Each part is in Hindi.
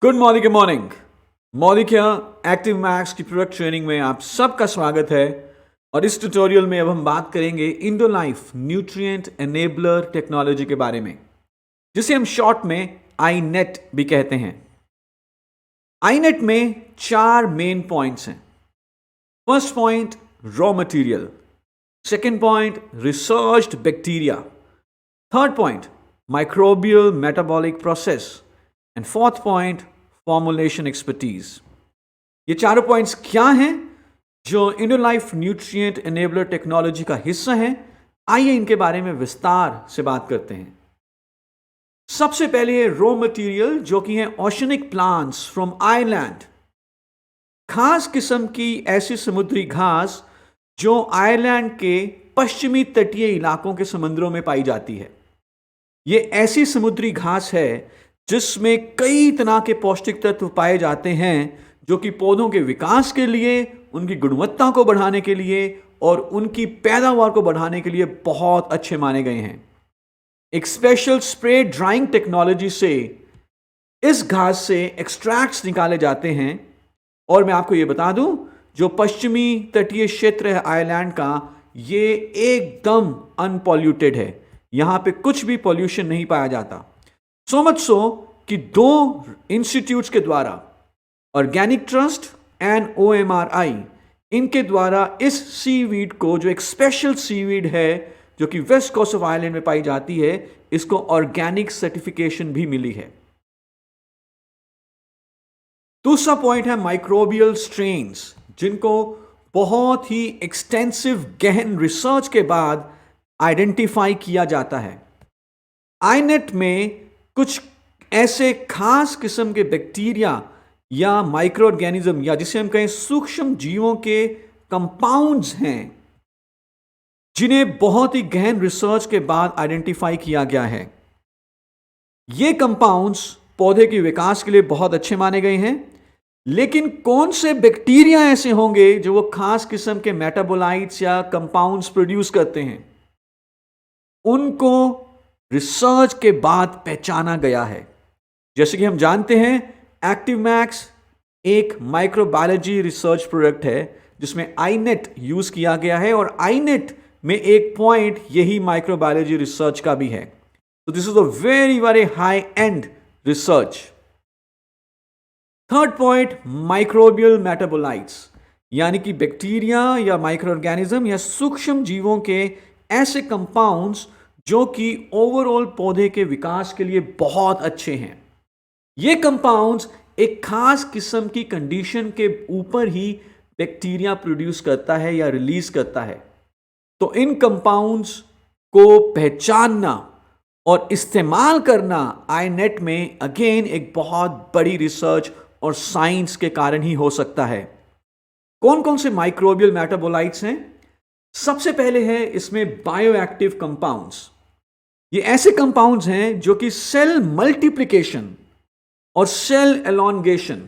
Good morning. मौलिक यहाँ एक्टिव मैक्स की प्रोडक्ट ट्रेनिंग में आप सबका स्वागत है। और इस ट्यूटोरियल में अब हम बात करेंगे इंडोलाइफ न्यूट्रिएंट एनेबलर टेक्नोलॉजी के बारे में, जिसे हम शॉर्ट में आईनेट भी कहते हैं। आईनेट में 4 मेन पॉइंट्स हैं। First point raw material, second point researched bacteria, third point microbial metabolic process and fourth point formulation expertise. ये चारों पॉइंट्स क्या हैं जो इंडोलाइफ न्यूट्रिएंट एनेबलर टेक्नोलॉजी का हिस्सा हैं? आइए इनके बारे में विस्तार से बात करते हैं। सबसे पहले है रॉ मटेरियल, जो कि है ओशनिक प्लांट्स फ्रॉम आयरलैंड। खास किस्म की ऐसी समुद्री घास जो आयरलैंड के पश्चिमी तटीय इलाकों के समुद्रों में पाई जाती है। ये ऐसी समुद्री घास है जिसमें कई तरह के पौष्टिक तत्व पाए जाते हैं, जो कि पौधों के विकास के लिए, उनकी गुणवत्ता को बढ़ाने के लिए और उनकी पैदावार को बढ़ाने के लिए बहुत अच्छे माने गए हैं। एक स्पेशल स्प्रे ड्राइंग टेक्नोलॉजी से इस घास से एक्सट्रैक्ट्स निकाले जाते हैं। और मैं आपको ये बता दूं, जो पश्चिमी तटीय क्षेत्र है आयरलैंड का, ये एकदम अनपॉल्यूटेड है। यहां पे कुछ भी पॉल्यूशन नहीं पाया जाता। सो मच सो कि 2 इंस्टीट्यूट्स के द्वारा, ऑर्गेनिक ट्रस्ट एंड OMRI, इनके द्वारा इस सीवीड को, जो एक स्पेशल सीवीड है जो कि वेस्ट कोस्ट ऑफ आयरलैंड में पाई जाती है, इसको ऑर्गेनिक सर्टिफिकेशन भी मिली है। दूसरा पॉइंट है माइक्रोबियल स्ट्रेन्स, जिनको बहुत ही एक्सटेंसिव गहन रिसर्च के बाद आइडेंटिफाई किया जाता है। आईनेट में कुछ ऐसे खास किस्म के बैक्टीरिया या माइक्रो ऑर्गेनिज्म, या जिसे हम कहें सूक्ष्म जीवों के कंपाउंड्स हैं, जिन्हें बहुत ही गहन रिसर्च के बाद आइडेंटिफाई किया गया है। ये कंपाउंड्स पौधे के विकास के लिए बहुत अच्छे माने गए हैं। लेकिन कौन से बैक्टीरिया ऐसे होंगे जो वो खास किस्म के मेटाबोलाइट्स या कंपाउंड्स प्रोड्यूस करते हैं, उनको रिसर्च के बाद पहचाना गया है। जैसे कि हम जानते हैं, एक्टिव मैक्स एक माइक्रोबायोलॉजी रिसर्च प्रोडक्ट है जिसमें आईनेट यूज किया गया है, और आईनेट में एक पॉइंट यही माइक्रोबायोलॉजी रिसर्च का भी है। तो this is a very very high and research. Third point microbial metabolites, यानी कि बैक्टीरिया या माइक्रो ऑर्गेनिज्म या सूक्ष्म जीवों के ऐसे कंपाउंड्स जो कि ओवरऑल पौधे के विकास के लिए बहुत अच्छे हैं। ये कंपाउंड्स एक खास किस्म की कंडीशन के ऊपर ही बैक्टीरिया प्रोड्यूस करता है या रिलीज करता है। तो इन कंपाउंड्स को पहचानना और इस्तेमाल करना आईनेट में अगेन एक बहुत बड़ी रिसर्च और साइंस के कारण ही हो सकता है। कौन कौन से माइक्रोबियल मेटाबोलाइट्स हैं? सबसे पहले है इसमें बायोएक्टिव कंपाउंड्स। ये ऐसे कंपाउंड्स हैं जो कि सेल मल्टीप्लिकेशन और सेल एलोंगेशन,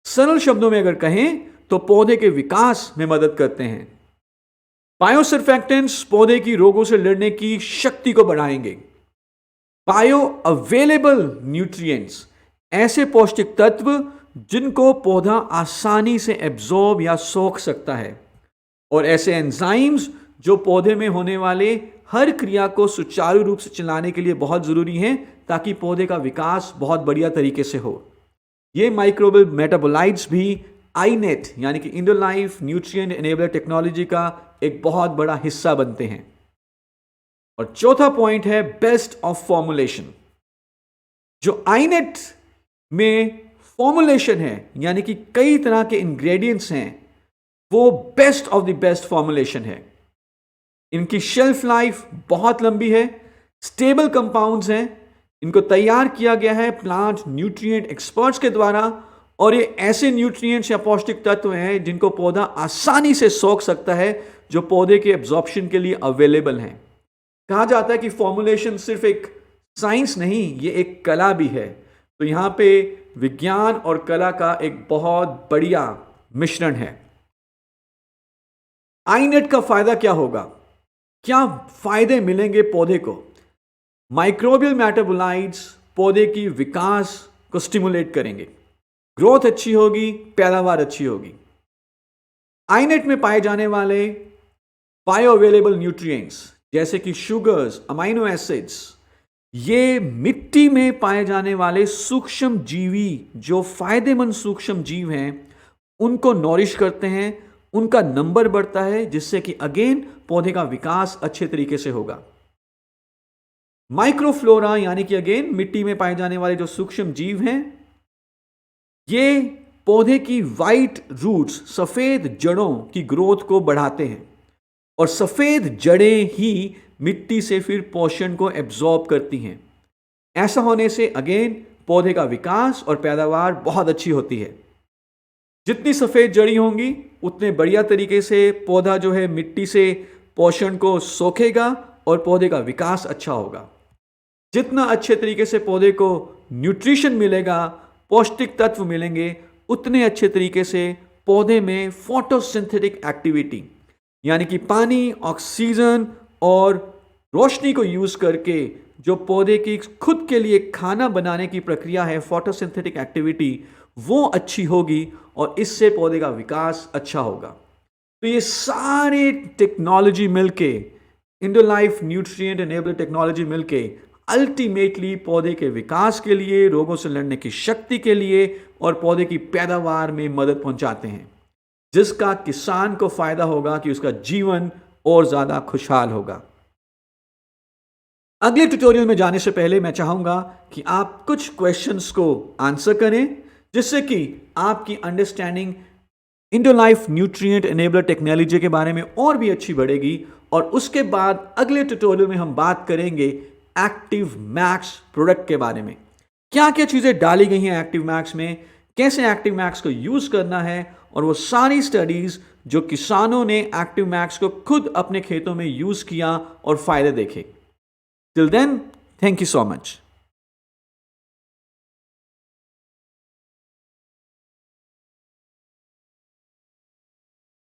सरल शब्दों में अगर कहें तो पौधे के विकास में मदद करते हैं। बायोसर्फेक्टेंट्स पौधे की रोगों से लड़ने की शक्ति को बढ़ाएंगे। बायो अवेलेबल न्यूट्रिएंट्स, ऐसे पौष्टिक तत्व जिनको पौधा आसानी से एब्जॉर्ब या सोख सकता है। और ऐसे एंजाइम्स जो पौधे में होने वाले हर क्रिया को सुचारू रूप से चलाने के लिए बहुत जरूरी हैं, ताकि पौधे का विकास बहुत बढ़िया तरीके से हो। ये माइक्रोबियल मेटाबोलाइट्स भी आईनेट यानी कि इंडोलाइफ न्यूट्रिएंट एनेबलर टेक्नोलॉजी का एक बहुत बड़ा हिस्सा बनते हैं। और चौथा पॉइंट है बेस्ट ऑफ फॉर्मुलेशन। जो आईनेट में फॉर्मुलेशन है, यानी कि कई तरह के इंग्रेडिएंट्स हैं, वो best of the best formulation है। इनकी शेल्फ लाइफ बहुत लंबी है, स्टेबल कंपाउंड्स हैं, इनको तैयार किया गया है प्लांट न्यूट्रिएंट एक्सपर्ट्स के द्वारा, और ये ऐसे न्यूट्रिएंट्स या पौष्टिक तत्व हैं जिनको पौधा आसानी से सोख सकता है, जो पौधे के एब्जॉर्प्शन के लिए अवेलेबल हैं। कहा जाता है कि फॉर्मुलेशन सिर्फ एक साइंस नहीं, ये एक कला भी है। तो यहाँ पे विज्ञान और कला का एक बहुत बढ़िया मिश्रण है। आईनेट का फायदा क्या होगा? क्या फायदे मिलेंगे पौधे को? माइक्रोबियल मेटाबोलाइट्स पौधे की विकास को स्टिमुलेट करेंगे। ग्रोथ अच्छी होगी, पैदावार अच्छी होगी। आईनेट में पाए जाने वाले बायो अवेलेबल न्यूट्रिएंट्स जैसे कि शुगर्स, अमाइनो एसिड्स, ये मिट्टी में पाए जाने वाले सूक्ष्म जीवी जो फायदेमंद सूक्ष्म जीव हैं उनको नॉरिश करते हैं, उनका नंबर बढ़ता है, जिससे कि अगेन पौधे का विकास अच्छे तरीके से होगा। माइक्रोफ्लोरा यानी कि अगेन मिट्टी में पाए जाने वाले जो सूक्ष्म जीव हैं, ये पौधे की वाइट रूट्स, सफेद जड़ों की ग्रोथ को बढ़ाते हैं और सफेद जड़ें ही मिट्टी से फिर पोषण को एब्जॉर्ब करती हैं। ऐसा होने से अगेन पौधे का विकास और पैदावार बहुत अच्छी होती है। जितनी सफेद जड़ी होंगी उतने बढ़िया तरीके से पौधा जो है मिट्टी से पोषण को सोखेगा और पौधे का विकास अच्छा होगा। जितना अच्छे तरीके से पौधे को न्यूट्रिशन मिलेगा, पौष्टिक तत्व मिलेंगे, उतने अच्छे तरीके से पौधे में फोटोसिंथेटिक एक्टिविटी यानी कि पानी, ऑक्सीजन और रोशनी को यूज करके जो पौधे की खुद के लिए खाना बनाने की प्रक्रिया है, फोटोसिंथेटिक एक्टिविटी, वो अच्छी होगी और इससे पौधे का विकास अच्छा होगा। तो ये सारे टेक्नोलॉजी मिलके, इंडोलाइफ न्यूट्रिएंट एनेबलर टेक्नोलॉजी मिलके अल्टीमेटली पौधे के विकास के लिए, रोगों से लड़ने की शक्ति के लिए और पौधे की पैदावार में मदद पहुंचाते हैं, जिसका किसान को फायदा होगा कि उसका जीवन और ज्यादा खुशहाल होगा। अगले ट्यूटोरियल में जाने से पहले मैं चाहूंगा कि आप कुछ क्वेश्चंस को आंसर करें, जिससे कि आपकी अंडरस्टैंडिंग इंडोलाइफ न्यूट्रिएंट एनेबलर टेक्नोलॉजी के बारे में और भी अच्छी बढ़ेगी। और उसके बाद अगले ट्यूटोरियल में हम बात करेंगे एक्टिव मैक्स प्रोडक्ट के बारे में। क्या क्या चीजें डाली गई हैं एक्टिव मैक्स में, कैसे एक्टिव मैक्स को यूज करना है, और वो सारी स्टडीज जो किसानों ने एक्टिव मैक्स को खुद अपने खेतों में यूज किया और फायदे देखे। Till then, thank you so much.